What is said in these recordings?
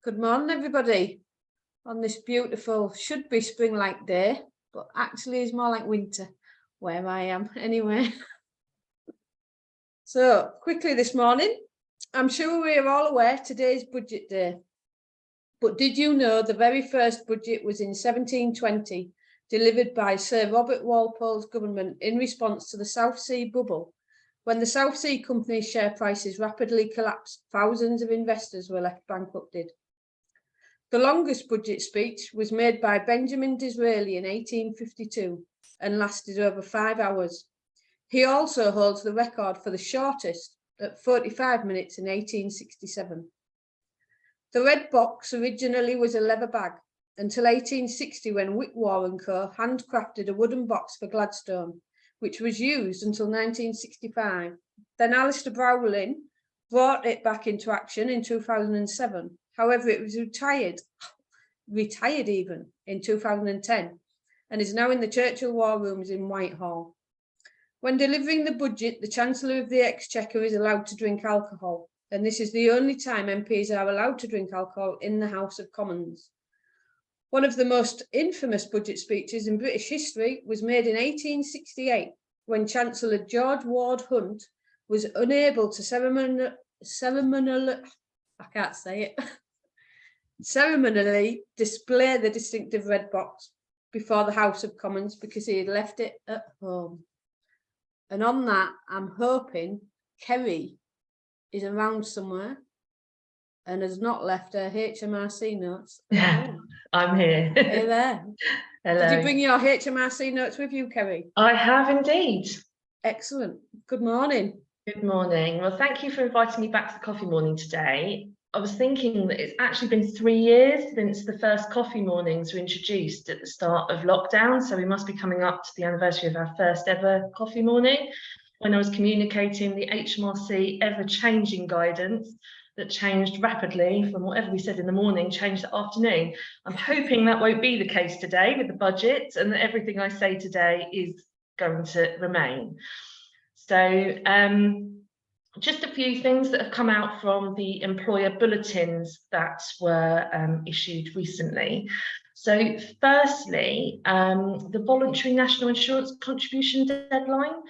Good morning, everybody, on this beautiful, should be spring-like day, but actually is more like winter where I am anyway. So quickly this morning, I'm sure we are all aware today's budget day, but did you know the very first budget was in 1720, delivered by Sir Robert Walpole's government in response to the South Sea bubble? When the South Sea Company's share prices rapidly collapsed, thousands of investors were left bankrupted. The longest budget speech was made by Benjamin Disraeli in 1852 and lasted over 5 hours. He also holds the record for the shortest at 45 minutes in 1867. The red box originally was a leather bag until 1860 when Whitmore & Co. handcrafted a wooden box for Gladstone, which was used until 1965. Then Alistair Browlin brought it back into action in 2007. However, it was retired even in 2010 and is now in the Churchill War Rooms in Whitehall. When delivering the budget, the Chancellor of the Exchequer is allowed to drink alcohol, and this is the only time MPs are allowed to drink alcohol in the House of Commons. One of the most infamous budget speeches in British history was made in 1868 when Chancellor George Ward Hunt was unable to ceremonially display the distinctive red box before the House of Commons because he had left it at home. And on that, I'm hoping Kerry is around somewhere and has not left her HMRC notes. Yeah, I'm here. Hey there. Hello. Did you bring your HMRC notes with you, Kerry? I have indeed. Excellent. Good morning. Good morning. Well, thank you for inviting me back to the coffee morning today. I was thinking that it's actually been 3 years since the first coffee mornings were introduced at the start of lockdown. So we must be coming up to the anniversary of our first ever coffee morning, when I was communicating the HMRC ever-changing guidance that changed rapidly from whatever we said in the morning, changed the afternoon. I'm hoping that won't be the case today with the budget and that everything I say today is going to remain. So just a few things that have come out from the employer bulletins that were issued recently. So firstly, the voluntary national insurance contribution deadline,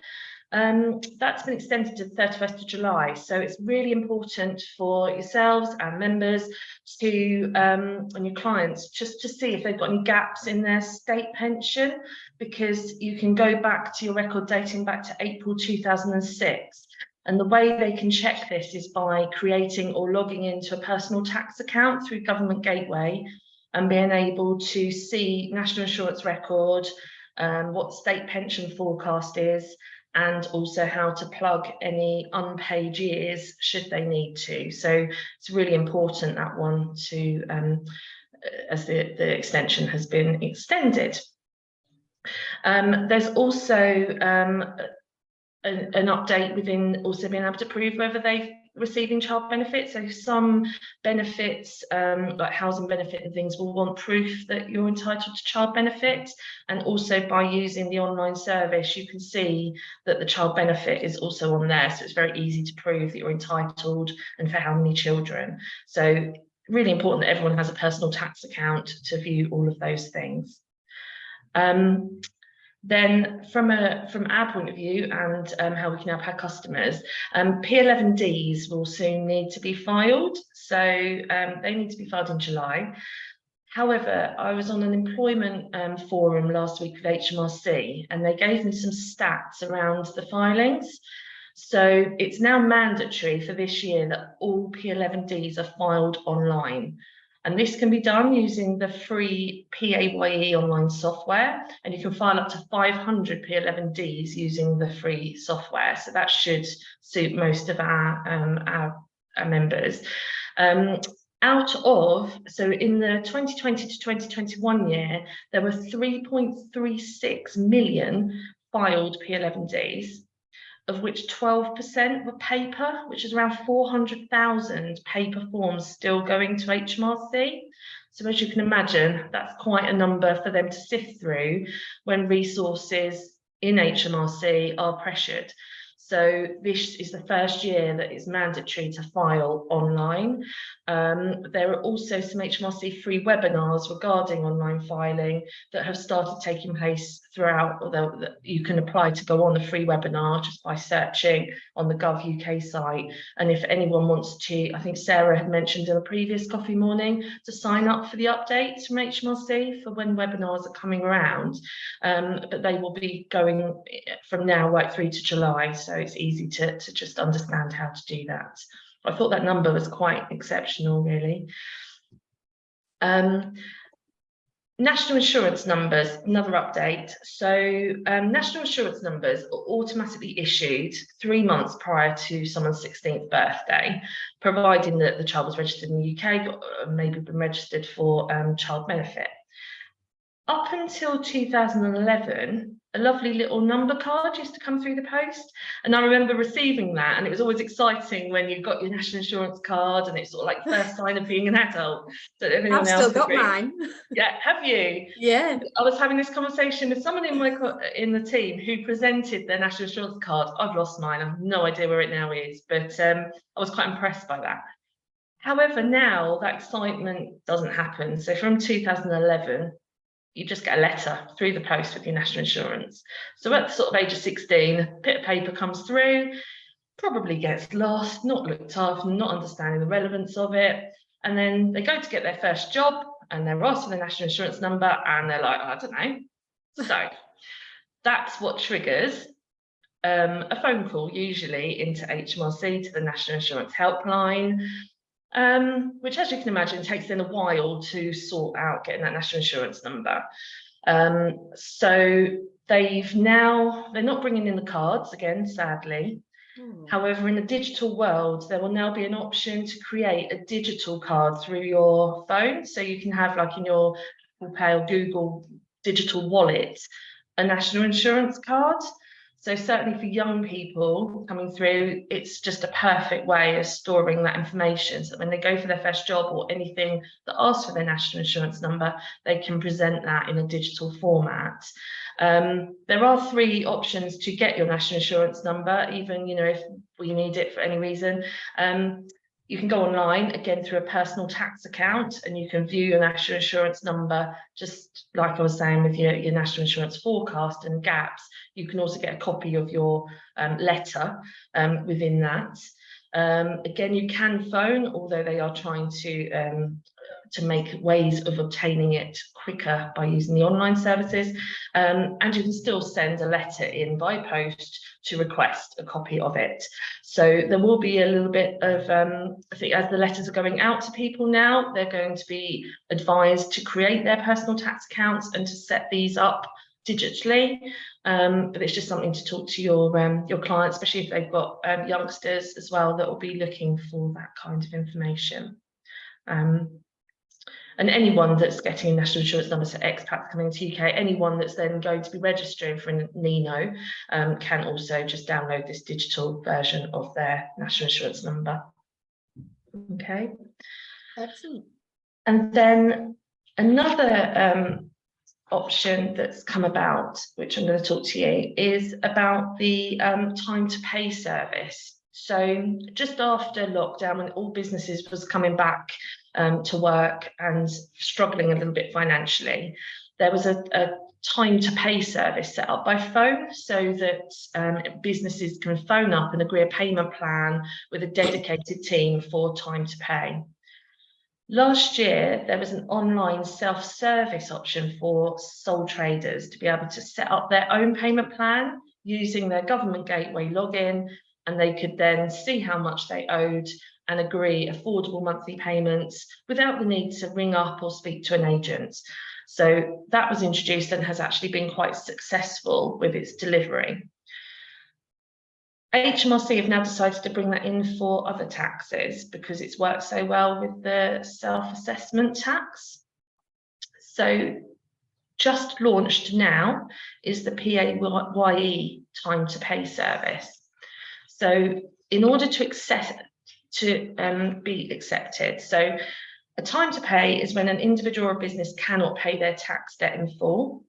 that's been extended to the 31st of July. So it's really important for yourselves and members to, and your clients, just to see if they've got any gaps in their state pension, because you can go back to your record dating back to April 2006. And the way they can check this is by creating or logging into a personal tax account through Government Gateway and being able to see national insurance record, what state pension forecast is, and also how to plug any unpaid years should they need to. So it's really important, that one, to as the extension has been extended. There's also an update within also being able to prove whether they're receiving child benefits. So some benefits, like housing benefit and things, will want proof that you're entitled to child benefit. And also by using the online service, you can see that the child benefit is also on there. So it's very easy to prove that you're entitled and for how many children. So really important that everyone has a personal tax account to view all of those things. Then from our point of view and how we can help our customers, P11Ds will soon need to be filed. So they need to be filed in July. However, I was on an employment forum last week with HMRC, and they gave me some stats around the filings. So it's now mandatory for this year that all P11Ds are filed online. And this can be done using the free PAYE online software, and you can file up to 500 P11Ds using the free software. So that should suit most of our members. So in the 2020 to 2021 year, there were 3.36 million filed P11Ds, of which 12% were paper, which is around 400,000 paper forms still going to HMRC. So as you can imagine, that's quite a number for them to sift through when resources in HMRC are pressured. So this is the first year that it's mandatory to file online. There are also some HMRC free webinars regarding online filing that have started taking place throughout, although you can apply to go on a free webinar just by searching on the Gov UK site. And if anyone wants to, I think Sarah had mentioned in a previous coffee morning, to sign up for the updates from HMRC for when webinars are coming around. But they will be going from now right through to July, so it's easy to just understand how to do that. I thought that number was quite exceptional, really. National insurance numbers, another update. So national insurance numbers are automatically issued 3 months prior to someone's 16th birthday, providing that the child was registered in the UK, but maybe been registered for child benefit. Up until 2011, a lovely little number card used to come through the post. And I remember receiving that, and it was always exciting when you got your national insurance card, and it's sort of like the first sign of being an adult. So I've still got mine. Yeah, have you? Yeah. I was having this conversation with someone in the team who presented their national insurance card. I've lost mine. I have no idea where it now is, but I was quite impressed by that. However, now that excitement doesn't happen. So from 2011, you just get a letter through the post with your national insurance. So at the sort of age of 16, a bit of paper comes through, probably gets lost, not looked after, not understanding the relevance of it. And then they go to get their first job and they're asked for their national insurance number and they're like, I don't know. So that's what triggers a phone call, usually into HMRC, to the National Insurance Helpline, which, as you can imagine, takes them a while to sort out getting that national insurance number. So they're not bringing in the cards again, sadly. However, in the digital world, there will now be an option to create a digital card through your phone. So you can have, like in your Apple Pay or Google digital wallet, a national insurance card. So certainly for young people coming through, it's just a perfect way of storing that information. So when they go for their first job or anything that asks for their national insurance number, they can present that in a digital format. There are 3 options to get your national insurance number, even, if we need it for any reason. You can go online, again, through a personal tax account, and you can view your national insurance number, just like I was saying with your national insurance forecast and gaps. You can also get a copy of your letter within that. Again, you can phone, although they are trying to make ways of obtaining it quicker by using the online services, and you can still send a letter in by post to request a copy of it. So there will be a little bit of, I think as the letters are going out to people now, they're going to be advised to create their personal tax accounts and to set these up digitally, but it's just something to talk to your clients, especially if they've got youngsters as well, that will be looking for that kind of information. And anyone that's getting a national insurance number, so expats coming to UK, anyone that's then going to be registering for a NINO can also just download this digital version of their national insurance number. Okay. Excellent. And then another option that's come about, which I'm going to talk to you, is about the time to pay service. So just after lockdown, when all businesses was coming back to work and struggling a little bit financially, there was a time to pay service set up by phone, so that businesses can phone up and agree a payment plan with a dedicated team for time to pay. Last year, there was an online self-service option for sole traders to be able to set up their own payment plan using their government gateway login, and they could then see how much they owed and agree affordable monthly payments without the need to ring up or speak to an agent. So that was introduced and has actually been quite successful with its delivery. HMRC have now decided to bring that in for other taxes because it's worked so well with the self-assessment tax. So just launched now is the PAYE time to pay service. So in order to be accepted, so a time to pay is when an individual or business cannot pay their tax debt in full.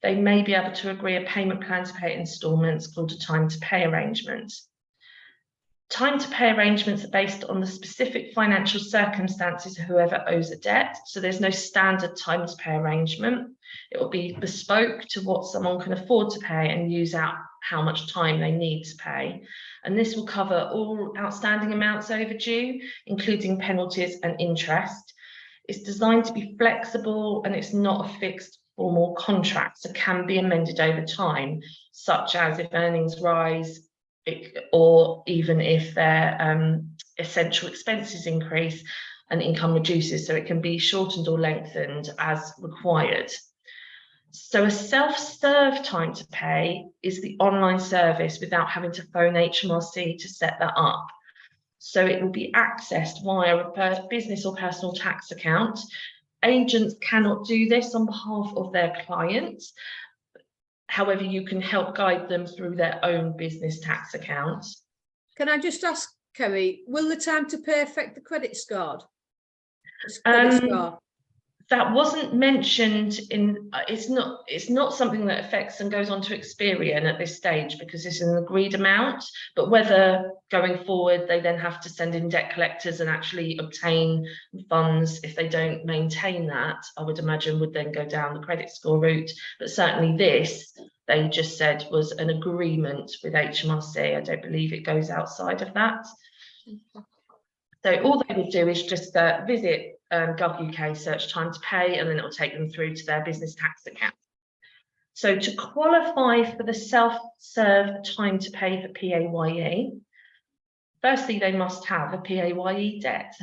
they may be able to agree a payment plan to pay instalments called a time to pay arrangement. Time to pay arrangements are based on the specific financial circumstances of whoever owes a debt. So there's no standard time to pay arrangement. It will be bespoke to what someone can afford to pay and use out how much time they need to pay. And this will cover all outstanding amounts overdue, including penalties and interest. It's designed to be flexible and it's not a fixed formal contract, so can be amended over time, such as if earnings rise, or even if their essential expenses increase and income reduces, so it can be shortened or lengthened as required. So a self-serve time to pay is the online service without having to phone HMRC to set that up. So it will be accessed via a business or personal tax account. Agents cannot do this on behalf of their clients. However, you can help guide them through their own business tax accounts. Can I just ask, Kerry, will the time to pay affect the credit score? That wasn't mentioned in, it's not something that affects and goes on to Experian at this stage because it's an agreed amount, but whether going forward they then have to send in debt collectors and actually obtain funds if they don't maintain that, I would imagine would then go down the credit score route. But certainly this, they just said, was an agreement with HMRC. I don't believe it goes outside of that. So all they would do is just visit Gov.uk, search time to pay, and then it will take them through to their business tax account. So to qualify for the self-serve time to pay for PAYE, firstly, they must have a PAYE debt.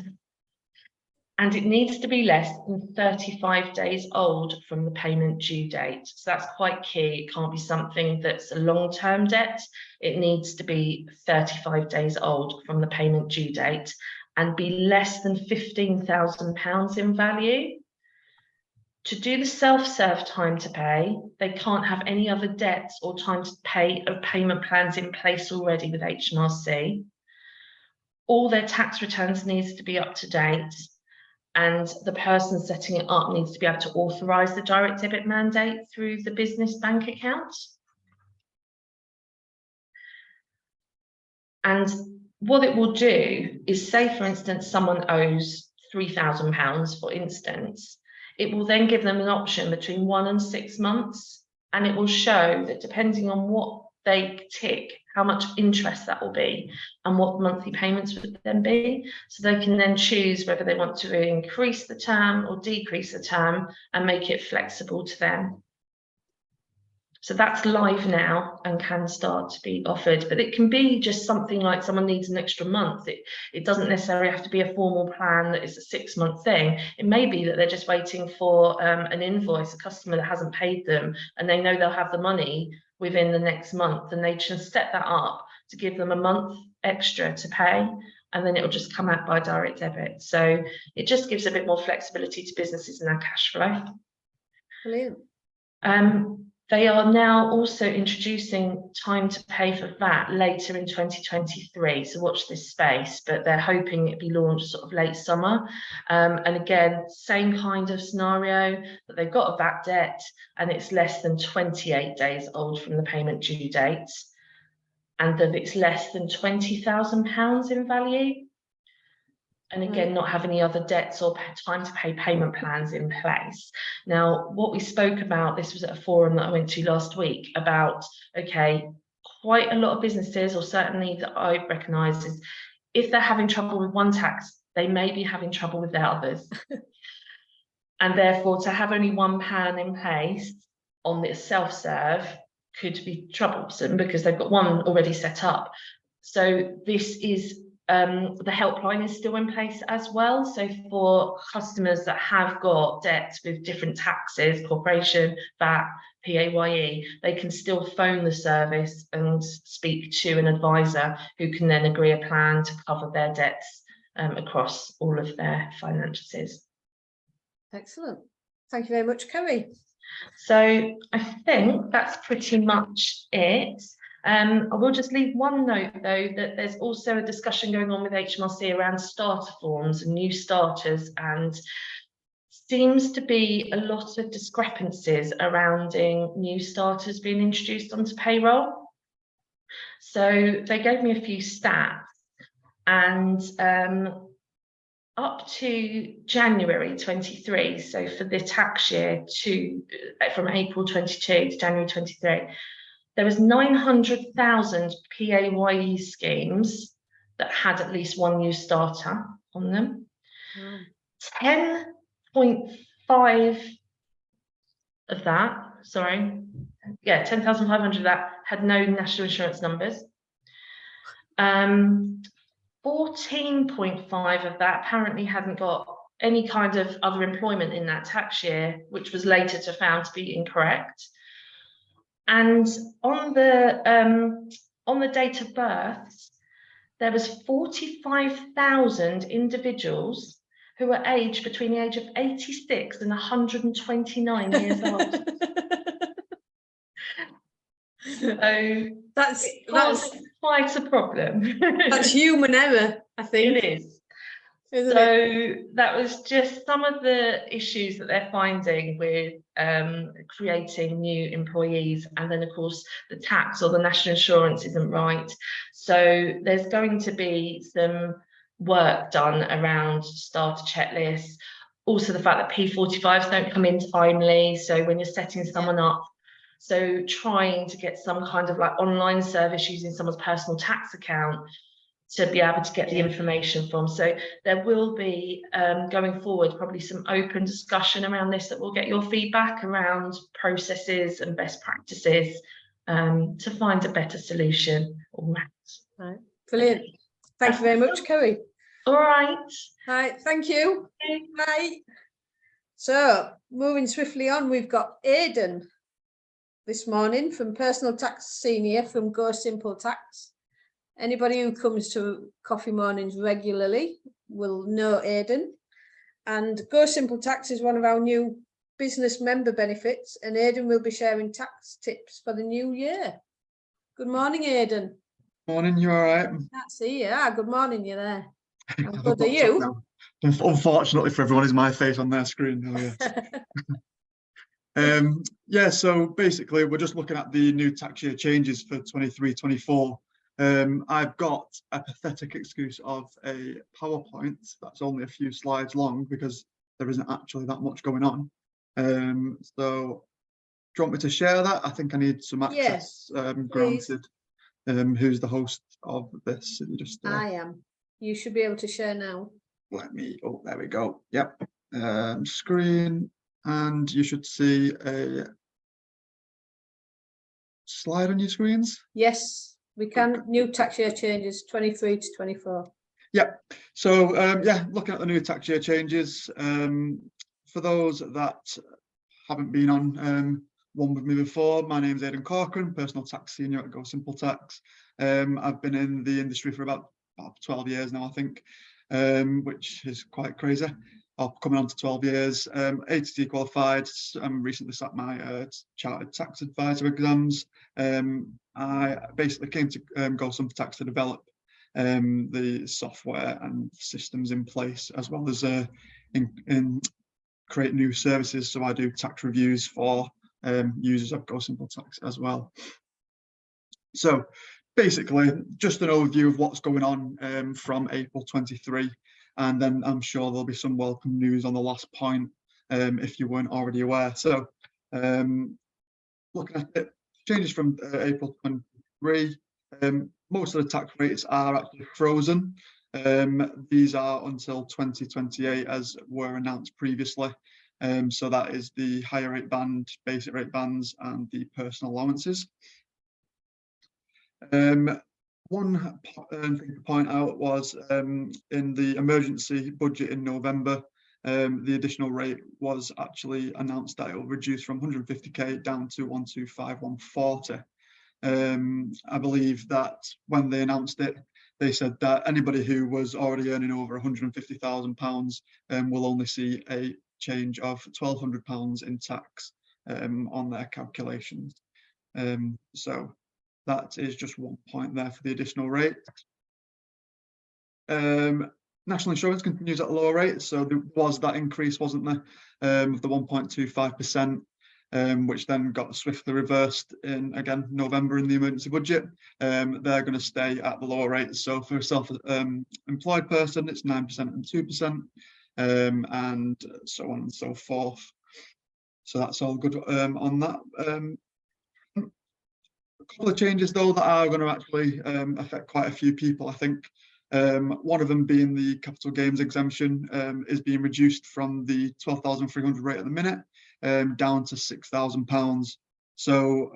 And it needs to be less than 35 days old from the payment due date. So that's quite key. It can't be something that's a long-term debt. It needs to be 35 days old from the payment due date and be less than £15,000 in value. To do the self-serve time to pay, they can't have any other debts or time to pay of payment plans in place already with HMRC. All their tax returns needs to be up to date, and the person setting it up needs to be able to authorise the direct debit mandate through the business bank account. And what it will do is, say, for instance, someone owes £3,000, for instance, it will then give them an option between 1 and 6 months, and it will show that depending on what they tick, how much interest that will be and what monthly payments would then be. So they can then choose whether they want to increase the term or decrease the term and make it flexible to them. So that's live now and can start to be offered, but it can be just something like someone needs an extra month. It doesn't necessarily have to be a formal plan that is a 6-month thing. It may be that they're just waiting for an invoice, a customer that hasn't paid them, and they know they'll have the money within the next month, and they just set that up to give them a month extra to pay, and then it will just come out by direct debit. So it just gives a bit more flexibility to businesses in their cash flow. Brilliant. They are now also introducing time to pay for VAT later in 2023, so watch this space, but they're hoping it'll be launched sort of late summer. And again, same kind of scenario, that they've got a VAT debt and it's less than 28 days old from the payment due date, and that it's less than £20,000 in value. And again, not have any other debts or time to pay payment plans in place. Now, what we spoke about, this was at a forum that I went to last week, about, okay, quite a lot of businesses, or certainly that I recognise, is if they're having trouble with one tax, they may be having trouble with their others. And therefore, to have only one plan in place on this self-serve could be troublesome because they've got one already set up. So this is the helpline is still in place as well. So for customers that have got debts with different taxes, corporation, VAT, PAYE, they can still phone the service and speak to an advisor who can then agree a plan to cover their debts across all of their finances. Excellent. Thank you very much, Kerry. So I think that's pretty much it. I will just leave one note, though, that there's also a discussion going on with HMRC around starter forms and new starters, and seems to be a lot of discrepancies around new starters being introduced onto payroll. So they gave me a few stats, and up to January 23, so for the tax year from April 22 to January 23, there was 900,000 PAYE schemes that had at least one new starter on them. 10.5 of that, 10,500 of that had no national insurance numbers. 14.5 of that apparently hadn't got any kind of other employment in that tax year, which was later found to be incorrect. And on the date of births, there was 45,000 individuals who were aged between the age of 86 and 129 years old. So that's quite a problem. That's human error, I think. It is. Isn't So it? that was just some of the issues that they're finding with creating new employees, and then of course the tax or the national insurance isn't right. So there's going to be some work done around starter checklists. Also the fact that P45s don't come in timely, so when you're setting someone up, so trying to get some kind of like online service using someone's personal tax account to be able to get the information from. So there will be going forward probably some open discussion around this, that we'll get your feedback around processes and best practices to find a better solution. Right. Brilliant. Thank you very much, Kerry. All right. Right, thank you. Bye. So moving swiftly on, we've got Aidan this morning from Personal Tax Senior from Go Simple Tax. Anybody who comes to coffee mornings regularly will know Aidan. And Go Simple Tax is one of our new business member benefits, and Aidan will be sharing tax tips for the new year. Good morning, Aidan. Morning, you all right? Can't see you. Good morning, you're there. I'm good, are you? Unfortunately for everyone, is my face on their screen. Oh, yeah, so basically we're just looking at the new tax year changes for 23-24. I've got a pathetic excuse of a PowerPoint that's only a few slides long because there isn't actually that much going on. So do you want me to share that? I think I need some access granted. Who's the host of this? I am. You should be able to share now. Oh, there we go. Yep. Screen, and you should see a slide on your screens. Yes, we can. New tax year changes 23 to 24. Yeah. So yeah, looking at the new tax year changes. For those that haven't been on one with me before, my name is Aidan Corcoran, Personal Tax Senior at Go Simple Tax. I've been in the industry for about 12 years now, I think, which is quite crazy. Coming on to 12 years. ATT qualified. Recently sat my chartered tax advisor exams. I basically came to Go Simple Tax to develop the software and systems in place, as well as in create new services. So I do tax reviews for users of Go Simple Tax as well. So basically just an overview of what's going on from April 23, and then I'm sure there'll be some welcome news on the last point if you weren't already aware. So looking at it, changes from April 23, most of the tax rates are actually frozen. These are until 2028 as were announced previously. So that is the higher rate band, basic rate bands, and the personal allowances. One thing to point out was in the emergency budget in November, the additional rate was actually announced that it will reduce from 150k down to 125, 140. I believe that when they announced it, they said that anybody who was already earning over £150,000 will only see a change of £1,200 in tax on their calculations. So that is just one point there for the additional rate. National insurance continues at a lower rate, so there was that increase, wasn't there, of the 1.25%, which then got swiftly reversed in, again, November in the emergency budget. They're going to stay at the lower rate. So for a self-employed person, it's 9% and 2%, and so on and so forth. So that's all good on that. A couple of changes, though, that are going to actually affect quite a few people, I think. One of them being the capital gains exemption is being reduced from the 12,300 rate at the minute down to £6,000. So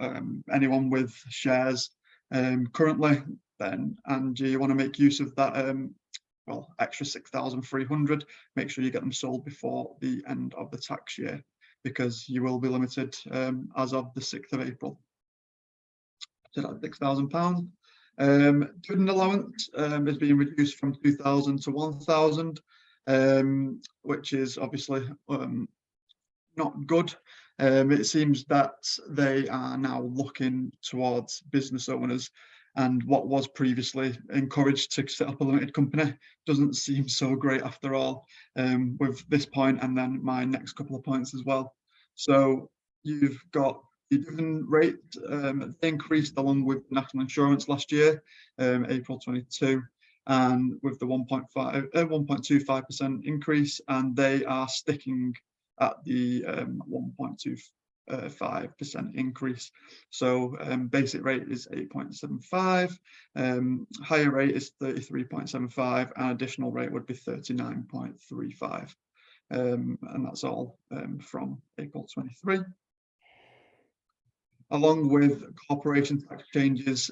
anyone with shares currently, then, and you want to make use of that well, extra 6,300, make sure you get them sold before the end of the tax year, because you will be limited as of the 6th of April. So that's £6,000. Dividend allowance is being reduced from 2,000 to 1,000, which is obviously not good. It seems that they are now looking towards business owners, and what was previously encouraged to set up a limited company doesn't seem so great after all, with this point and then my next couple of points as well. So you've got the dividend rate increased along with national insurance last year, April 22, and with the 1.25% increase, and they are sticking at the 1.25% increase. So basic rate is 8.75, higher rate is 33.75, and additional rate would be 39.35, and that's all from April 23. Along with corporation tax changes,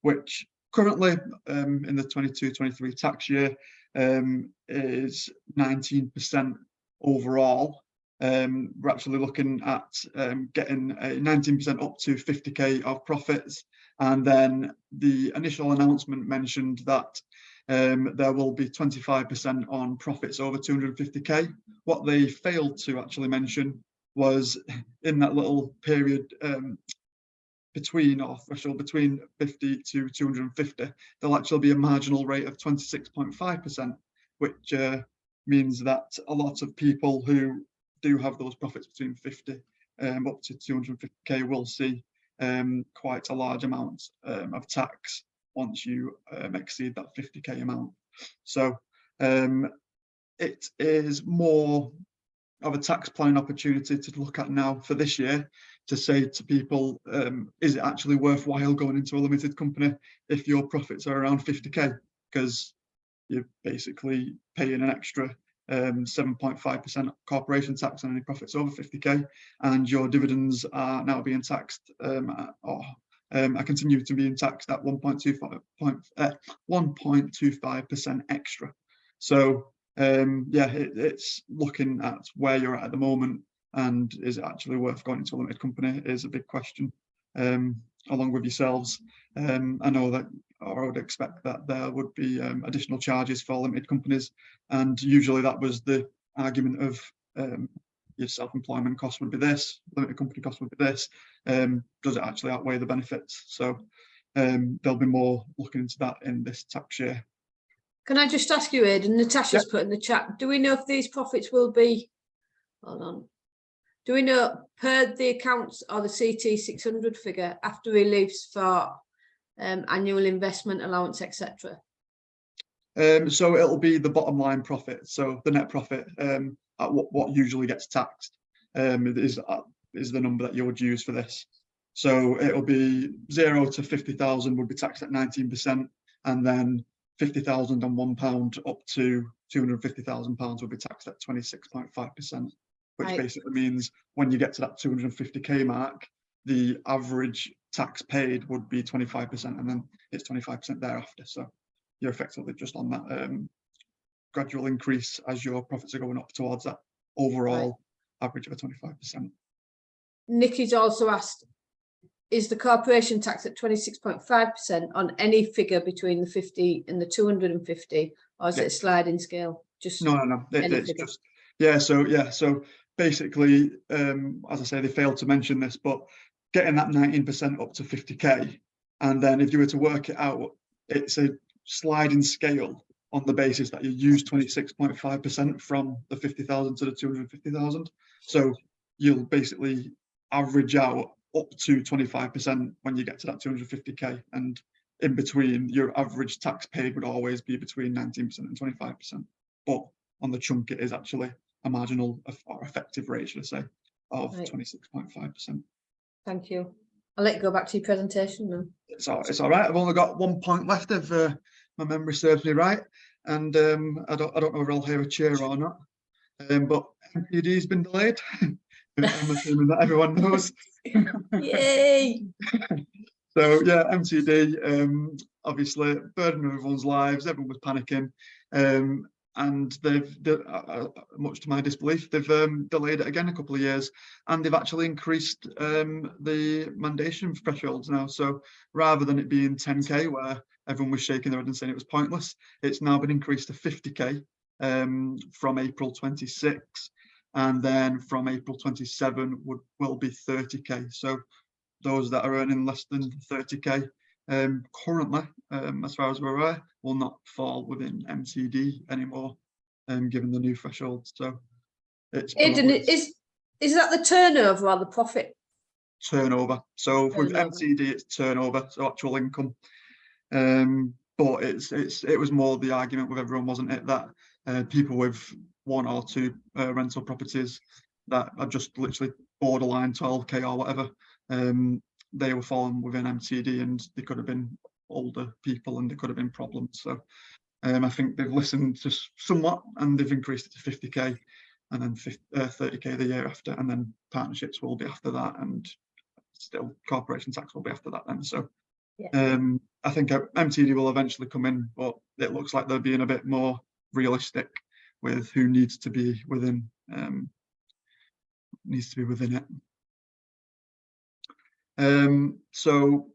which currently in the 22-23 tax year is 19% overall. We're actually looking at getting a 19% up to 50k of profits, and then the initial announcement mentioned that there will be 25% on profits over 250k. What they failed to actually mention was in that little period between, or threshold between 50 to 250, there'll actually be a marginal rate of 26.5%, which means that a lot of people who do have those profits between 50 up to 250k will see quite a large amount of tax once you exceed that 50k amount. So it is more of a tax planning opportunity to look at now for this year, to say to people, is it actually worthwhile going into a limited company if your profits are around 50k? Because you're basically paying an extra 7.5% corporation tax on any profits over 50k, and your dividends are now being taxed are continue to be taxed at 1.25% extra. So yeah, it's looking at where you're at the moment, and is it actually worth going into a limited company is a big question, along with yourselves. I know that, or I would expect that there would be additional charges for limited companies, and usually that was the argument of your self-employment cost would be this, limited company cost would be this. Does it actually outweigh the benefits? So there'll be more looking into that in this tax year. Can I just ask you, Aidan, Natasha's Yep. put in the chat, do we know if these profits will be, hold on, do we know per the accounts or the CT 600 figure after reliefs for annual investment allowance, etc.? So it'll be the bottom line profit, so the net profit at what usually gets taxed is the number that you would use for this. So it'll be 0 to 50,000 would be taxed at 19%, and then 50,000 and £1 up to £250,000 will be taxed at 26.5%, which Right. basically means when you get to that 250k mark, the average tax paid would be 25%, and then it's 25% thereafter. So you're effectively just on that gradual increase as your profits are going up towards that overall average of a 25%. Nikki's also asked, is the corporation tax at 26.5% on any figure between the 50 and the 250, or is it a sliding scale? Just no, it's figure. just, so basically, as I say, they failed to mention this, but getting that 19% up to 50k, and then if you were to work it out, it's a sliding scale on the basis that you use 26.5% from the 50,000 to the 250,000. So you'll basically average out up to 25% when you get to that 250k, and in between, your average tax paid would always be between 19% and 25%. But on the chunk, it is actually a marginal or effective rate, should I say, of 26.5%. Thank you. I'll let you go back to your presentation now. It's all right. I've only got 1 point left if my memory serves me right, and I don't know if I'll hear a cheer or not. But MTD's been delayed. I'm assuming that everyone knows. Yay! So yeah, MTD, obviously burden of everyone's lives. Everyone was panicking, and they've, much to my disbelief, they've delayed it again a couple of years, and they've actually increased the mandation thresholds now. So rather than it being 10k, where everyone was shaking their head and saying it was pointless, it's now been increased to 50k from April 26, and then from April 27 will be 30k. So those that are earning less than 30k currently, as far as we're aware, will not fall within MTD anymore, given the new threshold. So it's Aidan, is that the turnover or the profit? Turnover. So with MTD, it's turnover, so actual income. But it was more the argument with everyone, wasn't it, that people with 1 or 2 rental properties that are just literally borderline 12k or whatever, they were falling within MTD, and they could have been older people and there could have been problems. So I think they've listened to somewhat, and they've increased it to 50k, and then 30k the year after, and then partnerships will be after that, and still corporation tax will be after that then. So yeah. I think MTD will eventually come in, but it looks like they're being a bit more realistic with who needs to be within it. So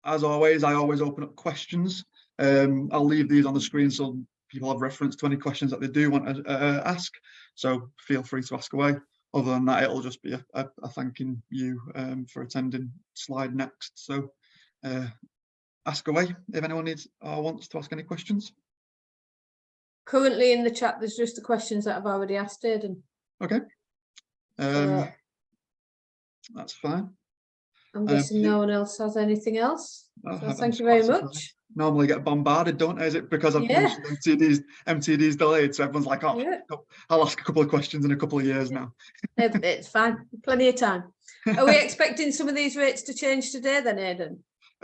as always, I always open up questions. I'll leave these on the screen so people have reference to any questions that they do want to ask. So feel free to ask away. Other than that, it'll just be a thanking you for attending slide next. So ask away if anyone needs or wants to ask any questions. Currently in the chat, there's just the questions that I've already asked, Aidan. Okay. So that's fine. I'm guessing no one else has anything else. So thank you very much. Normally get bombarded, don't I? Is it because I've mentioned MTD's delayed, so everyone's like, oh, yeah, I'll ask a couple of questions in a couple of years now. It's fine, plenty of time. Are we expecting some of these rates to change today then, Aidan?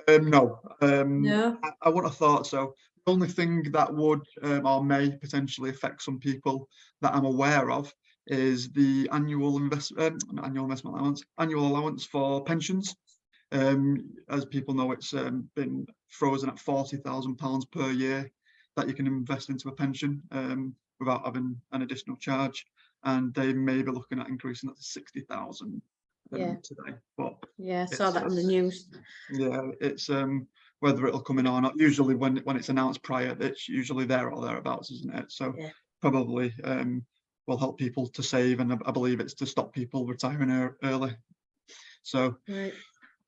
No. No. I wouldn't have thought so. The only thing that would or may potentially affect some people that I'm aware of is the annual allowance for pensions. As people know, it's been frozen at £40,000 per year that you can invest into a pension without having an additional charge, and they may be looking at increasing that to 60,000 today. But yeah, I saw that on the news. Yeah, it's whether it'll come in or not. Usually when it's announced prior, it's usually there or thereabouts, isn't it? So probably will help people to save, and I believe it's to stop people retiring early. So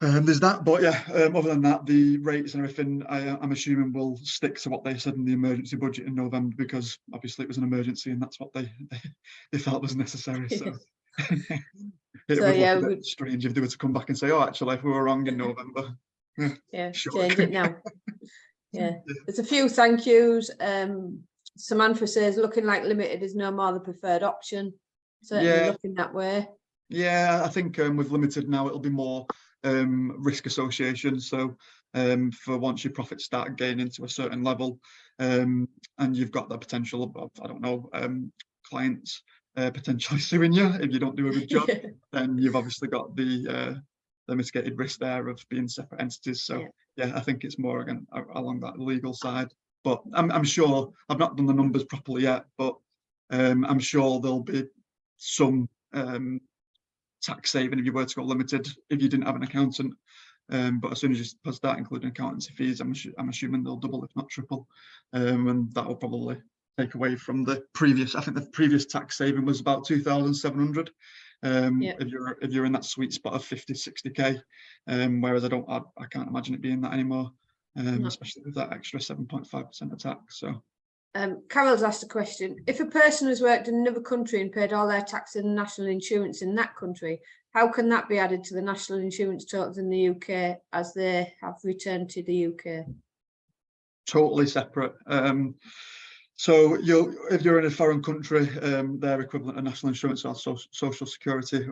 there's that. But yeah, other than that, the rates and everything, I'm assuming will stick to what they said in the emergency budget in November, because obviously it was an emergency and that's what they felt was necessary. So it would look a bit strange if they were to come back and say, oh, actually, we were wrong in November. Yeah, change it now. Yeah, there's a few thank yous. Samantha says, looking like limited is no more the preferred option. Certainly looking that way. Yeah, I think with limited now, it'll be more risk association. So for once your profits start gaining to a certain level, and you've got the potential of, I don't know, clients potentially suing you if you don't do a good job, then you've obviously got the mitigated risk there of being separate entities. So yeah, I think it's more again along that legal side. But I'm sure, I've not done the numbers properly yet, but I'm sure there'll be some tax saving if you were to go limited if you didn't have an accountant. But as soon as you start including accountancy fees, I'm assuming they'll double if not triple, and that will probably take away from the previous. I think the previous tax saving was about 2,700. If you're in that sweet spot of 50, 60k, whereas I can't imagine it being that anymore, especially with that extra 7.5% of tax. So Carol's asked a question. If a person has worked in another country and paid all their tax and national insurance in that country, how can that be added to the national insurance totals in the UK as they have returned to the UK? Totally separate. So if you're in a foreign country, their equivalent of national insurance or social security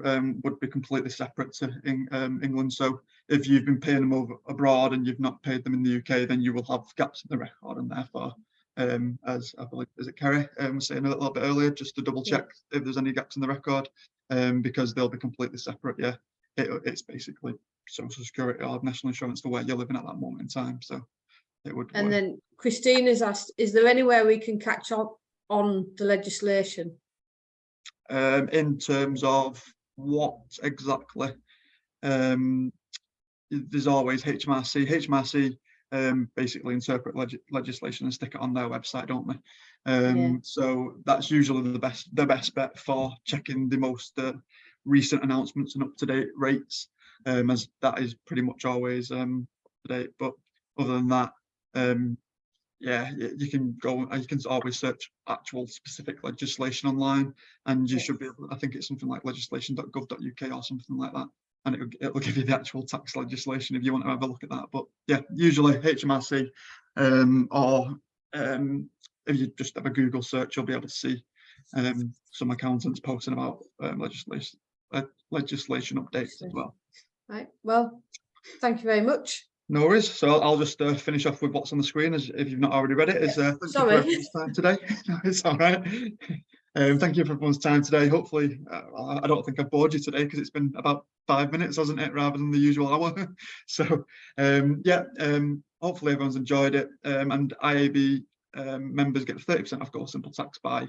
would be completely separate to England. So if you've been paying them over abroad and you've not paid them in the UK, then you will have gaps in the record, and therefore, as I believe, is it Kerry was saying a little bit earlier, just to double check if there's any gaps in the record, because they'll be completely separate. Yeah, it's basically social security or national insurance for where you're living at that moment in time. So it would. And then Christina's asked, is there anywhere we can catch up on the legislation? In terms of what exactly? There's always HMRC. HMRC basically interpret legislation and stick it on their website, don't they? So that's usually the best bet for checking the most recent announcements and up-to-date rates, as that is pretty much always up to date. But other than that, yeah, you can go. You can always search actual specific legislation online, and you should be able. I think it's something like legislation.gov.uk or something like that, and it'll give you the actual tax legislation if you want to have a look at that. But yeah, usually HMRC, or if you just have a Google search, you'll be able to see some accountants posting about legislation updates as well. Right. Well, thank you very much. No worries. So I'll just finish off with what's on the screen, as if you've not already read it. Thank you for everyone's time today. No, it's all right. Thank you for everyone's time today. Hopefully, I don't think I've bored you today, because it's been about 5 minutes, hasn't it, rather than the usual hour. So yeah, hopefully everyone's enjoyed it. And IAB members get 30% off Go Simple Tax by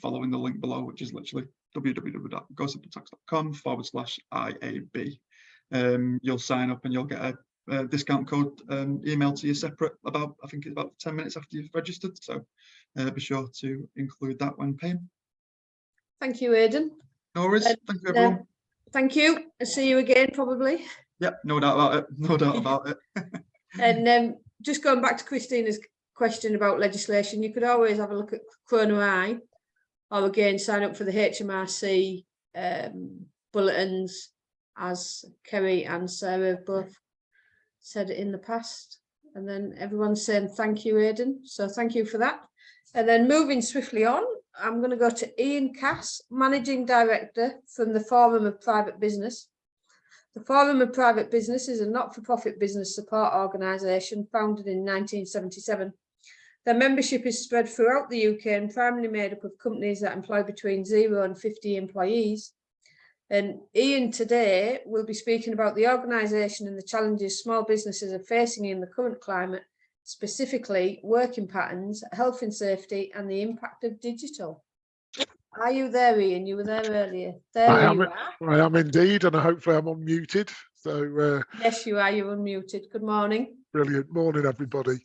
following the link below, which is literally www.gosimpletax.com/IAB. You'll sign up and you'll get a discount code emailed to you separate about, I think it's about 10 minutes after you've registered. So be sure to include that when paying. Thank you, Aidan. No worries. Thank you, everyone. Thank you. I'll see you again, probably. Yep, no doubt about it. No doubt about it. And just going back to Christina's question about legislation, you could always have a look at Chrono Eye, or again sign up for the HMRC bulletins, as Kerry and Sarah both said it in the past. And then everyone's saying thank you, Aidan, so thank you for that. And then moving swiftly on, I'm going to go to Ian Cass, Managing Director from the Forum of Private Business. The Forum of Private Business is a not-for-profit business support organisation founded in 1977. Their membership is spread throughout the UK and primarily made up of companies that employ between 0 and 50 employees. And Ian today will be speaking about the organisation and the challenges small businesses are facing in the current climate, specifically working patterns, health and safety, and the impact of digital. Are you there, Ian? You were there earlier. I am indeed, and hopefully I'm unmuted. So yes, you are. You're unmuted. Good morning. Brilliant morning, everybody.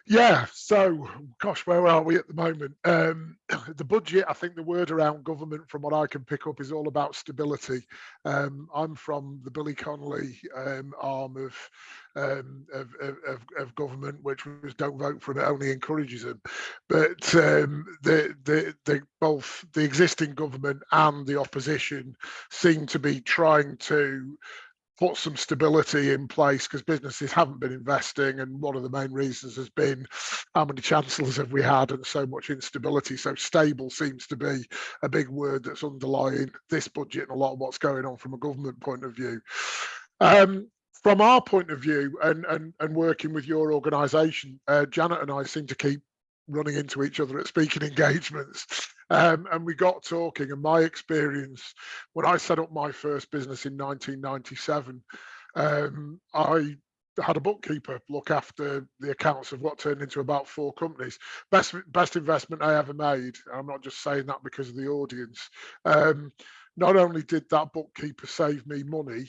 Yeah, so gosh, where are we at the moment? The budget, I think the word around government, from what I can pick up, is all about stability. I'm from the Billy Connolly arm of government, which was don't vote for him, it only encourages them. But both the existing government and the opposition seem to be trying to put some stability in place, because businesses haven't been investing, and one of the main reasons has been how many chancellors have we had and so much instability. So stable seems to be a big word that's underlying this budget and a lot of what's going on from a government point of view. From our point of view, and working with your organisation, Janet and I seem to keep running into each other at speaking engagements. And we got talking, and my experience when I set up my first business in 1997, I had a bookkeeper look after the accounts of what turned into about 4 companies. Best investment I ever made. I'm not just saying that because of the audience. Not only did that bookkeeper save me money,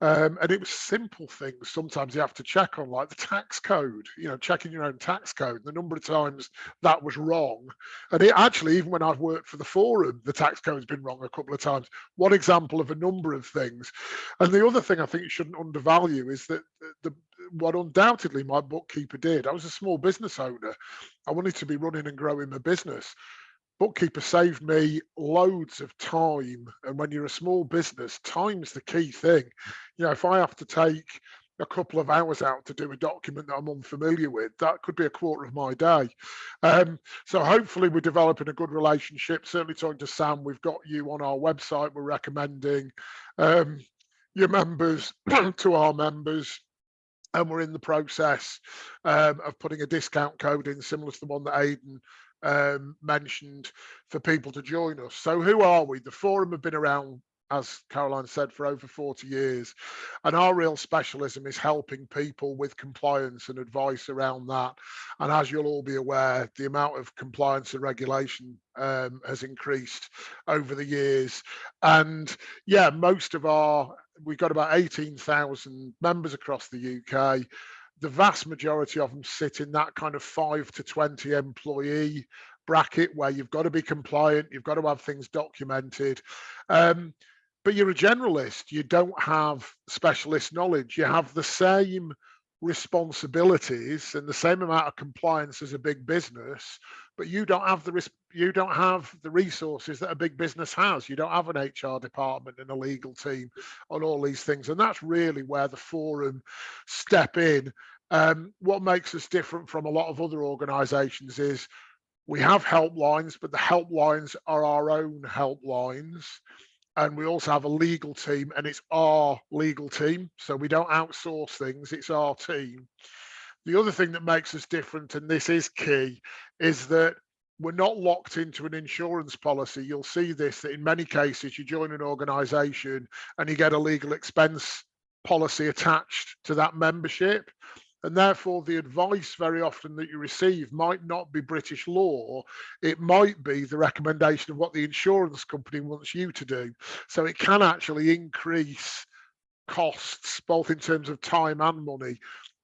and it was simple things sometimes you have to check on, like the tax code, checking your own tax code. The number of times that was wrong. And it actually, even when I've worked for the Forum, the tax code's been wrong a couple of times. One example of a number of things. And the other thing I think you shouldn't undervalue is that what undoubtedly my bookkeeper did. I was a small business owner. I wanted to be running and growing my business. Bookkeeper saved me loads of time. And when you're a small business, time's the key thing. You know, if I have to take a couple of hours out to do a document that I'm unfamiliar with, that could be a quarter of my day. So hopefully we're developing a good relationship. Certainly talking to Sam, we've got you on our website. We're recommending your members to our members. And we're in the process of putting a discount code in similar to the one that Aidan mentioned for people to join us. So who are we? The forum have been around, as Caroline said, for over 40 years. And our real specialism is helping people with compliance and advice around that. And as you'll all be aware, the amount of compliance and regulation has increased over the years. And yeah, we've got about 18,000 members across the UK. The vast majority of them sit in that kind of 5 to 20 employee bracket where you've got to be compliant, you've got to have things documented. But you're a generalist, you don't have specialist knowledge, you have the same responsibilities and the same amount of compliance as a big business, but you don't have the resources that a big business has. You don't have an HR department and a legal team on all these things, and that's really where the forum step in. What makes us different from a lot of other organisations is we have helplines, but the helplines are our own helplines. And we also have a legal team, and it's our legal team. So we don't outsource things, it's our team. The other thing that makes us different, and this is key, is that we're not locked into an insurance policy. You'll see this, that in many cases you join an organisation and you get a legal expense policy attached to that membership. And therefore, the advice very often that you receive might not be British law. It might be the recommendation of what the insurance company wants you to do. So it can actually increase costs, both in terms of time and money.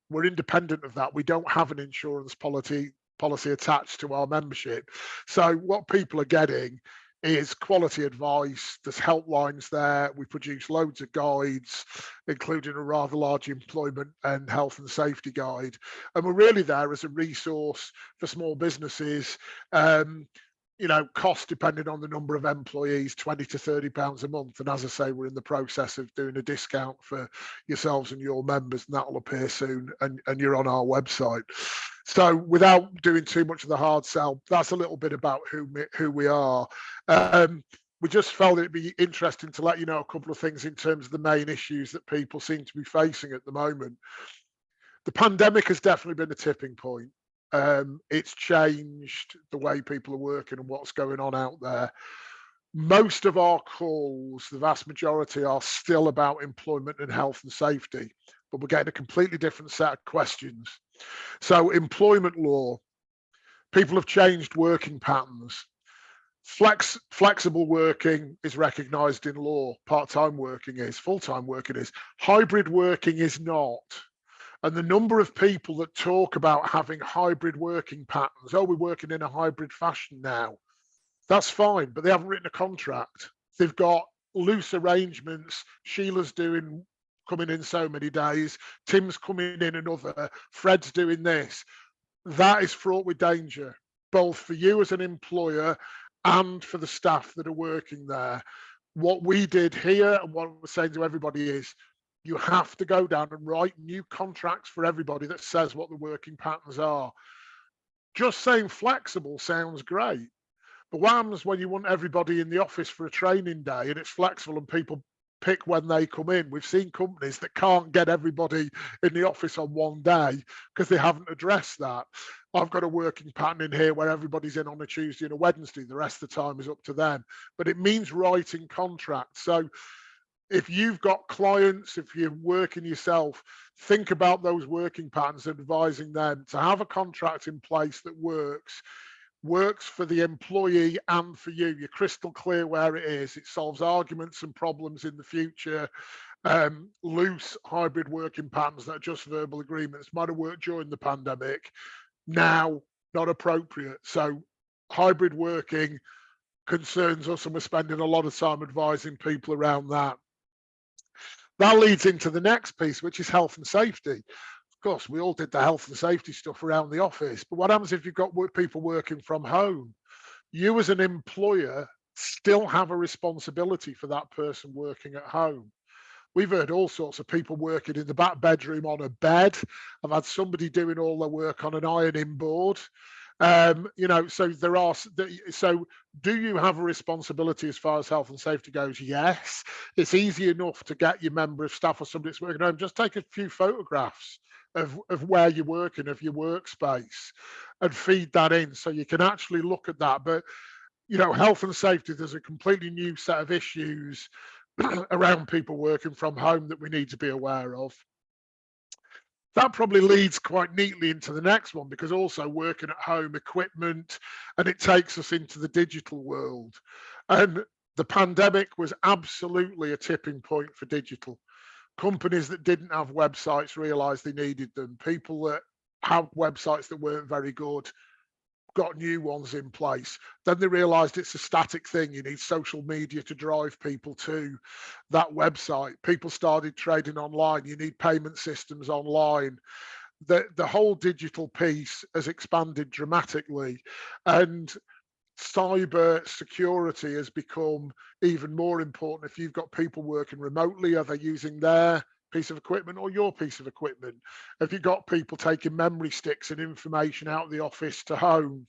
We're independent of that. We don't have an insurance policy attached to our membership. So what people are getting is quality advice. There's helplines there. We produce loads of guides, including a rather large employment and health and safety guide. And we're really there as a resource for small businesses. You know, cost depending on the number of employees, £20 to £30 a month. And as I say, we're in the process of doing a discount for yourselves and your members, and that'll appear soon. And you're on our website. So without doing too much of the hard sell, that's a little bit about who we are. We just felt it'd be interesting to let you know a couple of things in terms of the main issues that people seem to be facing at the moment. The pandemic has definitely been a tipping point. It's changed the way people are working and what's going on out there. Most of our calls, the vast majority, are still about employment and health and safety, but we're getting a completely different set of questions. So employment law, people have changed working patterns. Flexible working is recognised in law, part-time working is, full-time working is, hybrid working is not. And the number of people that talk about having hybrid working patterns, oh, we're working in a hybrid fashion now. That's fine, but they haven't written a contract. They've got loose arrangements. Sheila's coming in so many days. Tim's coming in another. Fred's doing this. That is fraught with danger, both for you as an employer and for the staff that are working there. What we did here and what we're saying to everybody is, you have to go down and write new contracts for everybody that says what the working patterns are. Just saying flexible sounds great, but what happens when you want everybody in the office for a training day and it's flexible and people pick when they come in? We've seen companies that can't get everybody in the office on one day because they haven't addressed that. I've got a working pattern in here where everybody's in on a Tuesday and a Wednesday. The rest of the time is up to them, but it means writing contracts. So if you've got clients, if you're working yourself, think about those working patterns, advising them to have a contract in place that works for the employee and for you. You're crystal clear where it is. It solves arguments and problems in the future. Loose hybrid working patterns that are just verbal agreements might have worked during the pandemic. Now, not appropriate. So hybrid working concerns us, and we're spending a lot of time advising people around that. That leads into the next piece, which is health and safety. course, we all did the health and safety stuff around the office, but what happens if you've got people working from home? You as an employer still have a responsibility for that person working at home. We've heard all sorts of people working in the back bedroom on a bed. I've had somebody doing all their work on an ironing board. You know, so there are, so do you have a responsibility as far as health and safety goes? Yes. It's easy enough to get your member of staff or somebody that's working at home, just take a few photographs of where you're working, of your workspace, and feed that in so you can actually look at that. But, you know, health and safety, there's a completely new set of issues around people working from home that we need to be aware of. That probably leads quite neatly into the next one, because also working at home equipment, and it takes us into the digital world. And the pandemic was absolutely a tipping point for digital. Companies that didn't have websites realized they needed them. People that had websites that weren't very good got new ones in place. Then they realized it's a static thing. You need social media to drive people to that website. People started trading online. You need payment systems online. The whole digital piece has expanded dramatically, and cyber security has become even more important. If you've got people working remotely, are they using their piece of equipment or your piece of equipment? Have you got people taking memory sticks and information out of the office to home?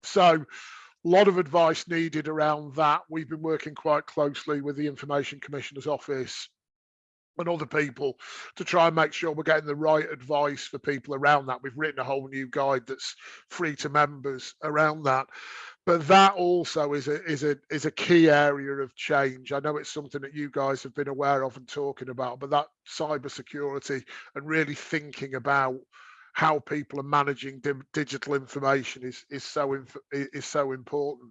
So a lot of advice needed around that. We've been working quite closely with the Information Commissioner's Office and other people to try and make sure we're getting the right advice for people around that. We've written a whole new guide that's free to members around that. But that also is a key area of change. I know it's something that you guys have been aware of and talking about, but that cyber security and really thinking about how people are managing digital information is so important.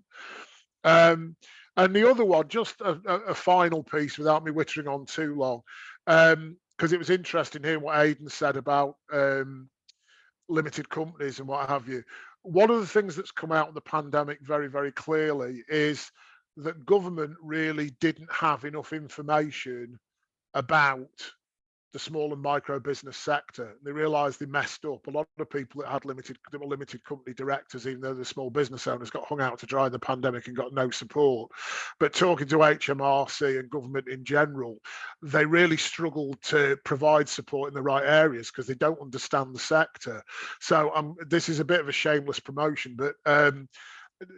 And the other one, just a final piece without me whittering on too long, because it was interesting hearing what Aidan said about limited companies and what have you. One of the things that's come out of the pandemic very, very clearly is that government really didn't have enough information about the small and micro business sector. They realized they messed up. A lot of people that were limited company directors, even though they're small business owners, got hung out to dry in the pandemic and got no support. But talking to HMRC and government in general, they really struggled to provide support in the right areas because they don't understand the sector. So this is a bit of a shameless promotion, but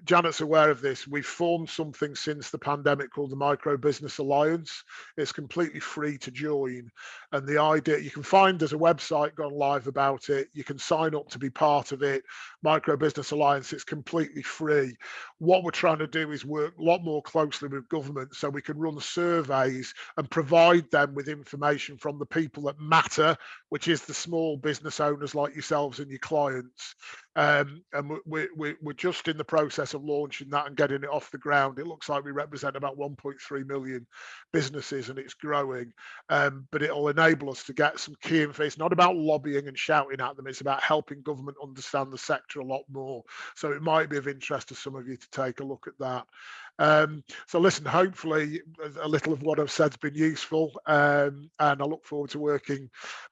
Janet's aware of this. We've formed something since the pandemic called the Micro Business Alliance. It's completely free to join. And the idea, you can find there's a website gone live about it. You can sign up to be part of it. Micro Business Alliance, it's completely free. What we're trying to do is work a lot more closely with government so we can run surveys and provide them with information from the people that matter, which is the small business owners like yourselves and your clients. And we're just in the process of launching that and getting it off the ground. It looks like we represent about 1.3 million businesses and it's growing, but it'll enable us to get some key information. It's not about lobbying and shouting at them, it's about helping government understand the sector a lot more. So it might be of interest to some of you to take a look at that. So listen, hopefully a little of what I've said has been useful, and I look forward to working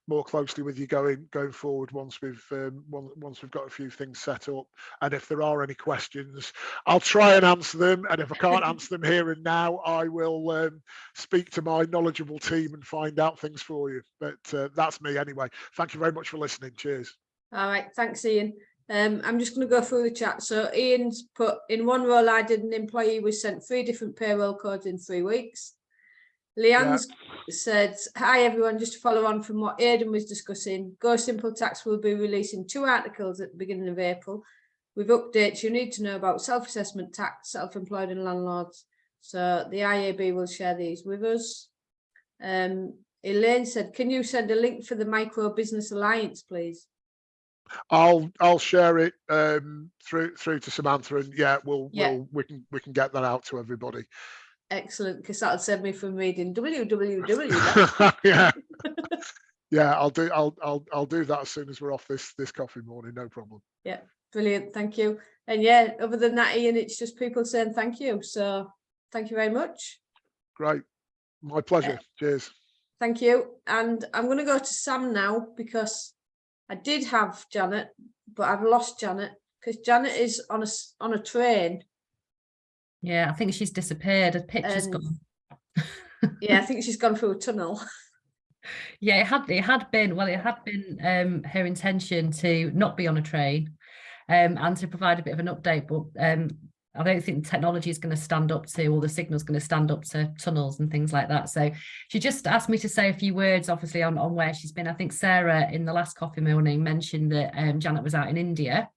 more closely with you going forward once we've got a few things set up. And if there are any questions, I'll try and answer them, and if I can't answer them here and now, I will speak to my knowledgeable team and find out things for you. But that's me anyway. Thank you very much for listening. Cheers. All right, thanks, Ian. I'm just going to go through the chat. So Ian's put, in one role I did, an employee was sent 3 different payroll codes in 3 weeks. Leanne's said, hi everyone, just to follow on from what Aidan was discussing, Go Simple Tax will be releasing 2 articles at the beginning of April with updates you need to know about self-assessment tax, self-employed and landlords. So the IAB will share these with us. Elaine said, can you send a link for the Micro Business Alliance, please? I'll share it through to Samantha, and we can get that out to everybody. Excellent, because that'll save me from reading www. Yeah, I'll do that as soon as we're off this coffee morning, no problem. Yeah, brilliant, thank you. And yeah, other than that, Ian, it's just people saying thank you. So thank you very much. Great, my pleasure. Cheers. Thank you. And I'm going to go to Sam now, because I did have Janet, but I've lost Janet because Janet is on a train. Yeah, I think she's disappeared. Her picture's And- gone. Yeah, I think she's gone through a tunnel. Yeah, it had been her intention to not be on a train, and to provide a bit of an update, but I don't think the technology is going to stand up to, or the signal's going to stand up to tunnels and things like that. So she just asked me to say a few words, obviously, on where she's been. I think Sarah in the last coffee morning mentioned that Janet was out in India.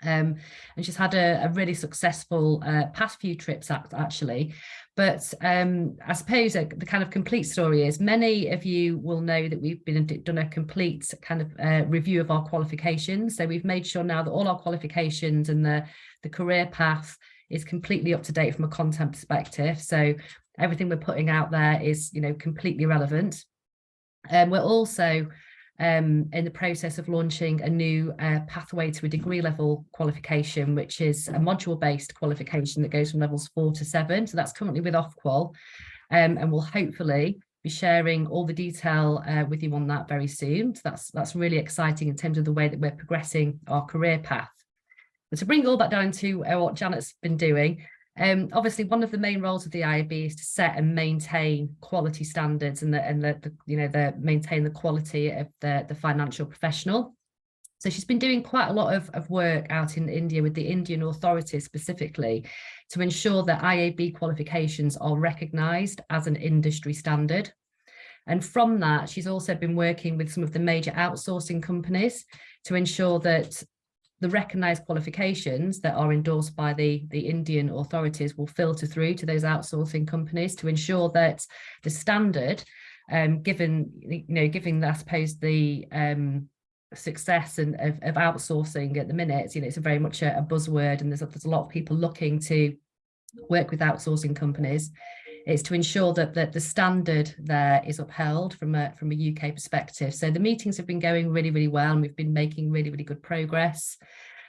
And she's had a really successful past few trips actually. But I suppose the kind of complete story is, many of you will know that we've done a complete kind of review of our qualifications. So we've made sure now that all our qualifications and the career path is completely up to date from a content perspective. So everything we're putting out there is, you know, completely relevant. We're also in the process of launching a new pathway to a degree level qualification, which is a module based qualification that goes from levels 4 to 7. So that's currently with Ofqual, and we'll hopefully be sharing all the detail with you on that very soon. So that's really exciting in terms of the way that we're progressing our career path. But to bring all that down to what Janet's been doing, obviously one of the main roles of the IAB is to set and maintain quality standards and maintain the quality of the financial professional. So she's been doing quite a lot of work out in India with the Indian authorities specifically to ensure that IAB qualifications are recognised as an industry standard. And from that, she's also been working with some of the major outsourcing companies to ensure that the recognised qualifications that are endorsed by the Indian authorities will filter through to those outsourcing companies to ensure that the standard, given I suppose the success of outsourcing at the minute, it's a very much a buzzword, and there's a lot of people looking to work with outsourcing companies. It's to ensure that the standard there is upheld from a UK perspective. So the meetings have been going really, really well, and we've been making really, really good progress.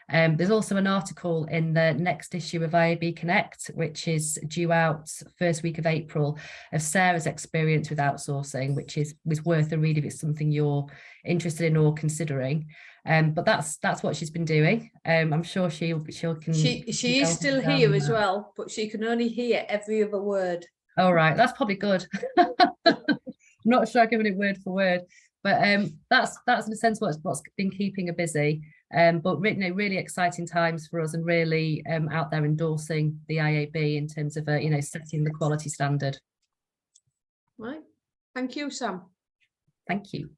There's also an article in the next issue of IAB Connect, which is due out first week of April, of Sarah's experience with outsourcing, which was worth a read if it's something you're interested in or considering. But that's what she's been doing. I'm sure she is still here as well, but she can only hear every other word. All right, that's probably good. I'm not sure I've given it word for word, but that's in a sense what's been keeping her busy. But really exciting times for us, and really out there endorsing the IAB in terms of setting the quality standard. Right, thank you, Sam. Thank you.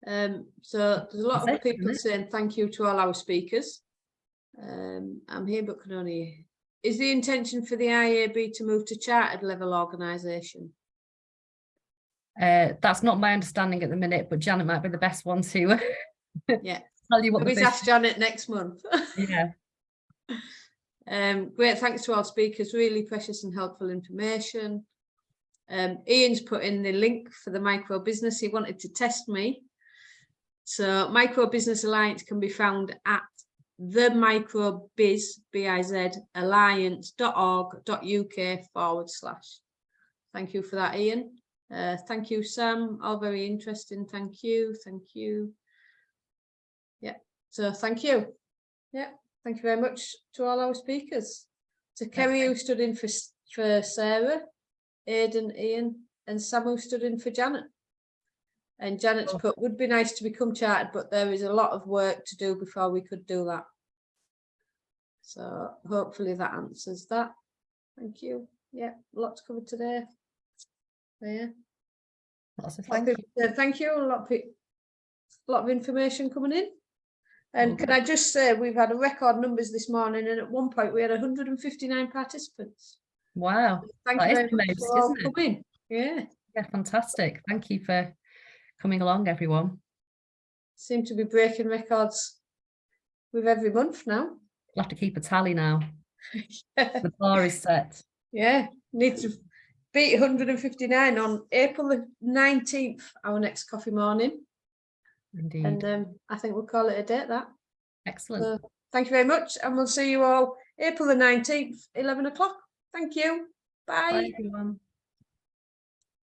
So there's a lot of people saying thank you to all our speakers. I'm here but can only. Is the intention for the IAB to move to chartered level organisation? That's not my understanding at the minute, but Janet might be the best one to yeah. tell you what. Maybe ask Janet next month. Yeah. Great, thanks to our speakers, really precious and helpful information. Ian's put in the link for the micro business. He wanted to test me. So Micro Business Alliance can be found at themicrobiz.alliance.org.uk/. Thank you for that, Ian. Thank you, Sam. All very interesting. Thank you. Yeah, so thank you. Yeah, thank you very much to all our speakers. To Kerry, who stood in for Sarah, Aidan, Ian, and Sam, who stood in for Janet. And Janet's put, would be nice to become chartered, but there is a lot of work to do before we could do that. So hopefully that answers that. Thank you. Yeah, lots covered today. Yeah. Thank you. A lot of information coming in. And can I just say, we've had a record numbers this morning, and at one point we had 159 participants. Wow. Thank you very much for all coming. Yeah. Yeah, fantastic. Thank you for coming along, everyone. Seem to be breaking records with every month now. We'll have to keep a tally now. The bar is set. Yeah, need to beat 159 on April the 19th, our next coffee morning. Indeed. And I think we'll call it a day at that. Excellent. So, thank you very much, and we'll see you all April the 19th, 11 o'clock. Thank you. Bye. Bye, everyone.